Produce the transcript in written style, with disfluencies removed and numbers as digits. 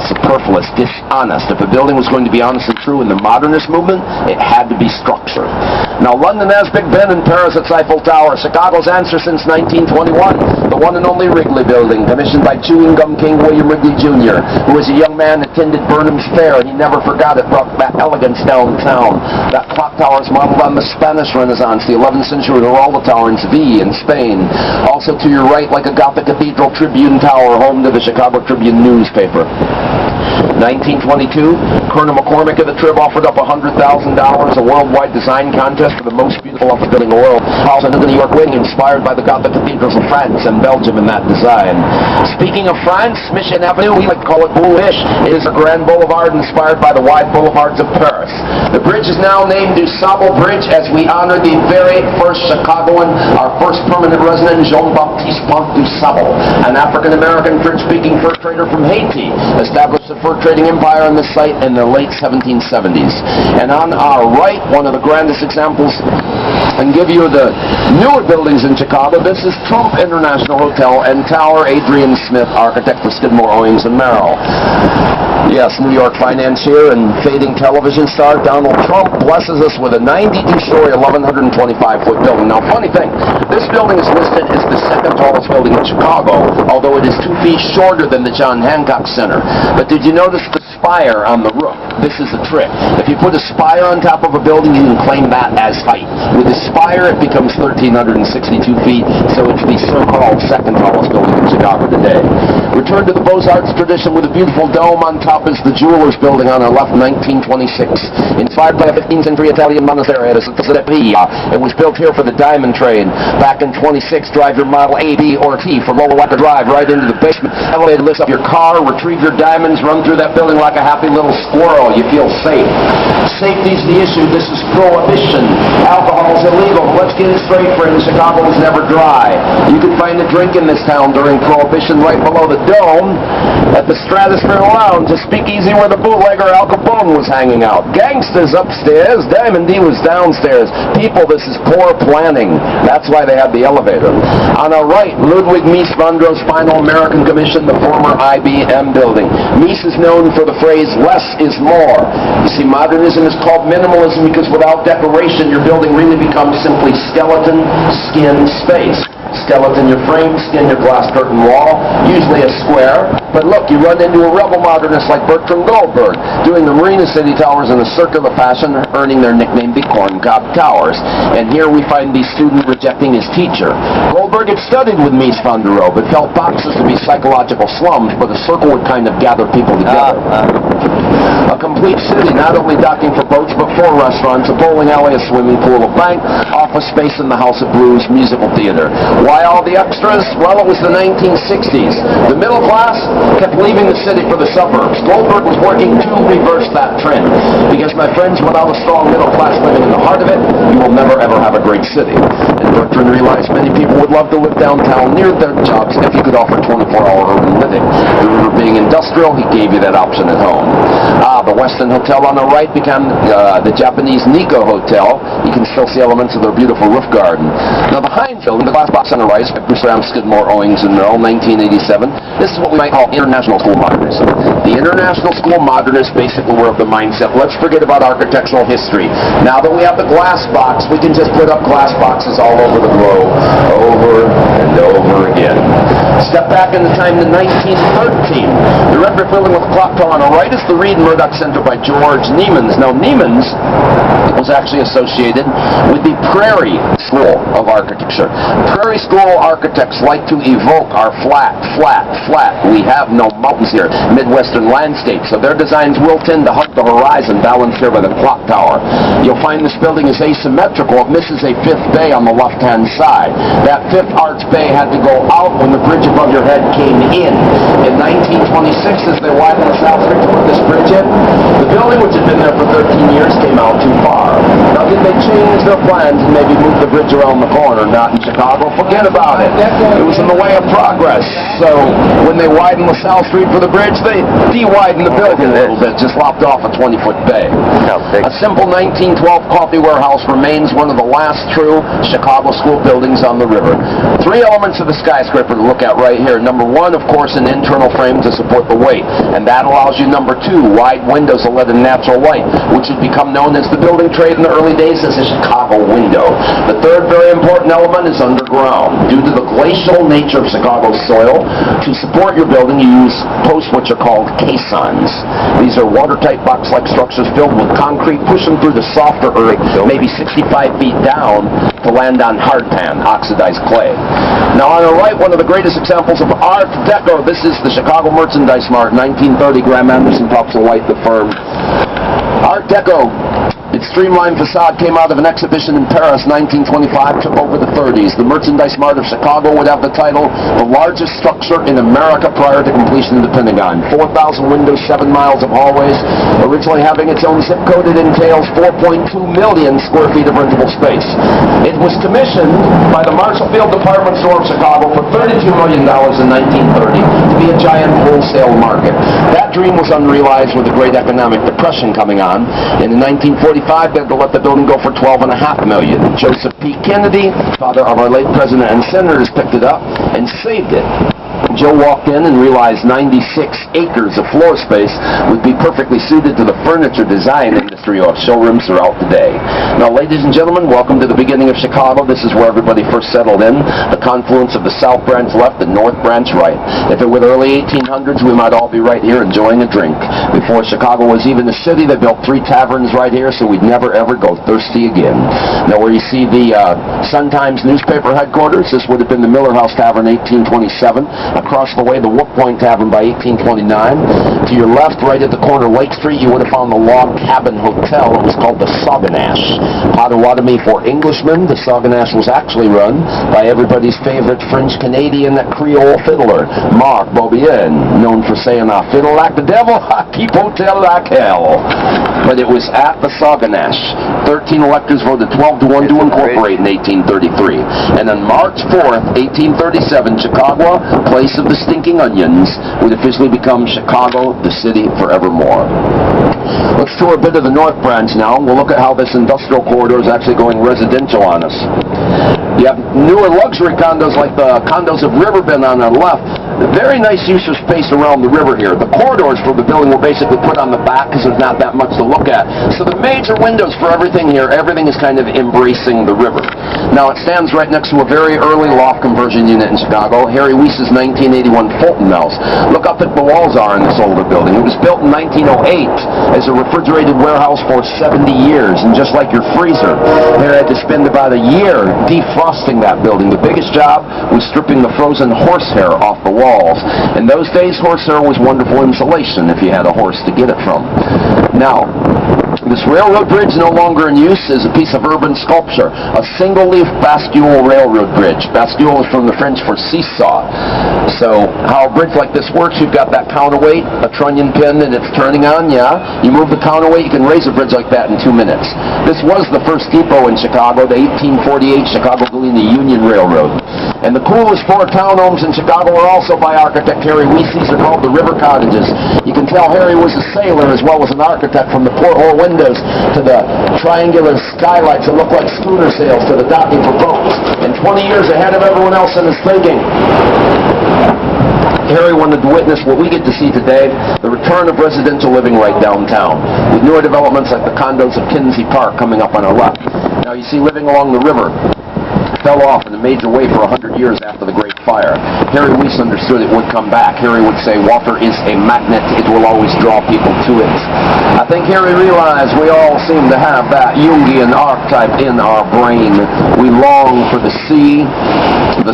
superfluous, dishonest. If a building was going to be honest and true in the modernist movement, it had to be structure. Now, London has Big Ben, and Paris its Eiffel Tower. Chicago's answer since 1921, the one and only Wrigley Building, commissioned by chewing gum king William Wrigley Jr., who as a young man attended Burnham's Fair. He never forgot it, brought back elegance downtown. That clock tower is modeled on the Spanish Renaissance, the 11th century Giralda Tower in Seville in Spain. Also to your right, like a Gothic cathedral, Tribune Tower, home to the Chicago Tribune newspaper. 1922, Colonel McCormick of the Trib offered up $100,000, a worldwide design contest for the most beautiful office building in the world. Also to the New York wing, inspired by the Gothic cathedrals of France and Belgium in that design. Speaking of France, Mission Avenue, we like to call it Boulevard, is a grand boulevard inspired by the wide boulevards of Paris. The bridge is now named du Sable Bridge as we honor the very first Chicagoan, our first permanent resident, Jean-Baptiste Pont du Sable, an African-American French-speaking fur trader from Haiti, established the fur trading empire on this site in the late 1770s. And on our right, one of the grandest examples, and give you the newer buildings in Chicago. This is Trump International Hotel and Tower, Adrian Smith, architect for Skidmore, Owings & Merrill. Yes, New York financier and fading television star Donald Trump blesses us with a 92-story, 1,125-foot building. Now, funny thing, this building is listed as the second tallest building in Chicago, although it is 2 feet shorter than the John Hancock Center. But did you notice the spire on the roof? This is a trick. If you put a spire on top of a building, you can claim that as height. With the spire, it becomes 1,362 feet, so it's the so-called second tallest building in Chicago today. Return to the Beaux-Arts tradition with a beautiful dome on top is the Jewelers Building on our left, 1926. Inspired by a 15th century Italian monastery at Pia. It was built here for the diamond trade. Back in 26, drive your Model A, B, or T for Lowell-Wacker Drive right into the basement. Elevator lifts up your car, retrieve your diamonds, run through that building like a happy little squirrel. You feel safe. Safety's the issue. This is prohibition. Alcohol's illegal. Let's get it straight, friends. Chicago was never dry. You could find a drink in this town during Prohibition right below the Dome at the Stratosphere Lounge, a speakeasy where the bootlegger Al Capone was hanging out. Gangsters upstairs, Diamond D was downstairs. People, this is poor planning. That's why they had the elevator. On our right, Ludwig Mies van Dro's final American commission, the former IBM building. Mies is known for the phrase, less is more. You see, modernism is called minimalism because without decoration, your building really becomes simply skeleton, skin, space. Skeleton your frame, skin your glass curtain wall, usually a square. But look, you run into a rebel modernist like Bertram Goldberg, doing the Marina City Towers in a circular fashion, earning their nickname the Corncob Towers. And here we find the student rejecting his teacher. Goldberg had studied with Mies van der Rohe, but felt boxes to be psychological slums, but a circle would kind of gather people together. A complete city, not only docking for boats, but 4 restaurants, a bowling alley, a swimming pool, a bank, office space in the House of Blues, musical theater. Why all the extras? Well, it was the 1960s. The middle class kept leaving the city for the suburbs. Goldberg was working to reverse that trend. Because, my friends, without a strong middle class living in the heart of it, you will never ever have a great city. And Bertrand realized many people would love to live downtown near their jobs if you could offer 24-hour urban living. The river being industrial, he gave you that option at home. The Westin Hotel on the right became the Japanese Nikko Hotel. You can still see elements of their beautiful roof garden. Now, the Heinz Building, the glass box on the right, by Bruce Ram, Skidmore, Owings & Merrill, 1987. This is what we might call International School Modernism. The International School Modernists basically were of the mindset, let's forget about architectural history. Now that we have the glass box, we can just put up glass boxes all over the globe, over and over again. Step back in the time to 1913. The red brick building with the clock tower on the right is the Reed Murdoch Center by George Niemans. Now, Niemans was actually associated with the Prairie School of Architecture. Prairie School architects like to evoke our flat. We have no mountains here. Midwestern landscape. So their designs will tend to hug the horizon, balanced here by the clock tower. You'll find this building is asymmetrical. It misses a 5th bay on the left-hand side. That 5th arch bay had to go out when the bridge above your head came in. In 1926, as they widened the South Street to put this bridge in, the building, which had been there for 13 years, came out too far. Now, did they change their plans and maybe move the bridge around the corner. Not in Chicago. Forget about it. It was in the way of progress. So when they widened LaSalle Street for the bridge, they de-widened the building a little bit, just lopped off a 20-foot bay. A simple 1912 coffee warehouse remains one of the last true Chicago school buildings on the river. Three elements of the skyscraper to look at right here. Number one, of course, an internal frame to support the weight, and that allows you, number two, wide windows that let in natural light, which would become known as the building trade in the early days as a Chicago window. The third very important element is underground. Due to the glacial nature of Chicago's soil, to support your building, you use posts which are called caissons. These are watertight box-like structures filled with concrete, pushing through the softer earth, maybe 65 feet down, to land on hardpan, oxidized clay. Now on the right, one of the greatest examples of Art Deco. This is the Chicago Merchandise Mart, 1930. Graham Anderson, Topsail White, the firm. Art Deco. Its streamlined facade came out of an exhibition in Paris, 1925, took over the 30s. The Merchandise Mart of Chicago would have the title, the largest structure in America prior to completion of the Pentagon. 4,000 windows, 7 miles of hallways. Originally having its own zip code, it entails 4.2 million square feet of rentable space. It was commissioned by the Marshall Field Department Store of Chicago for $32 million in 1930 to be a giant wholesale market. That dream was unrealized with the Great Economic Depression coming on, and in 1945, they had to let the building go for $12.5 million. Joseph P. Kennedy, father of our late president and senators, picked it up and saved it. Joe walked in and realized 96 acres of floor space would be perfectly suited to the furniture design industry of showrooms throughout the day. Now, ladies and gentlemen, welcome to the beginning of Chicago. This is where everybody first settled in. The confluence of the South Branch left and North Branch right. If it were the early 1800s, we might all be right here enjoying a drink. Before Chicago was even a city, they built 3 taverns right here, so we'd never ever go thirsty again. Now, where you see the Sun-Times newspaper headquarters, this would have been the Miller House Tavern, 1827. Across the way, the Wook Point Tavern by 1829. To your left, right at the corner of Lake Street, you would have found the Log Cabin Hotel. It was called the Sauganash. Potawatomi for Englishmen, the Sauganash was actually run by everybody's favorite French-Canadian Creole fiddler, Marc Beaubien, known for saying, I fiddle like the devil, I keep hotel like hell. But it was at the Sauganash. 13 electors voted 12-1 to incorporate in 1833. And on March 4th, 1837, Chicago, place of the stinking onions, would officially become Chicago, the city forevermore. Let's tour a bit of the North Branch now. We'll look at how this industrial corridor is actually going residential on us. You have newer luxury condos like the condos of Riverbend on our left. Very nice use of space around the river here. The corridors for the building were basically put on the back because there's not that much to look at. So the major windows for everything here, everything is kind of embracing the river. Now it stands right next to a very early loft conversion unit in Chicago, Harry Weiss's 1981 Fulton House. Look how thick the walls are in this older building. It was built in 1908 as a refrigerated warehouse for 70 years, and just like your freezer, they had to spend about a year defrosting that building. The biggest job was stripping the frozen horsehair off the walls. In those days, horsehair was wonderful insulation if you had a horse to get it from. Now, this railroad bridge, no longer in use, is a piece of urban sculpture, a single-leaf bastule railroad bridge. Bastule is from the French for seesaw. So how a bridge like this works, you've got that counterweight, a trunnion pin, and it's turning on, yeah. You move the counterweight, you can raise a bridge like that in 2 minutes. This was the first depot in Chicago, the 1848 Chicago-Galena Union Railroad. And the coolest 4 townhomes in Chicago are also by architect Harry Weiss. These are called the River Cottages. You can tell Harry was a sailor as well as an architect, from the porthole windows to the triangular skylights that look like schooner sails to the docking for boats. And 20 years ahead of everyone else in his thinking, Harry wanted to witness what we get to see today, the return of residential living right downtown, with newer developments like the condos of Kinsey Park coming up on our left. Now you see living along the river fell off in a major way for 100 years after the Great Fire. Harry Weiss understood it would come back. Harry would say, water is a magnet. It will always draw people to it. I think Harry realized we all seem to have that Jungian archetype in our brain. We long for the sea, the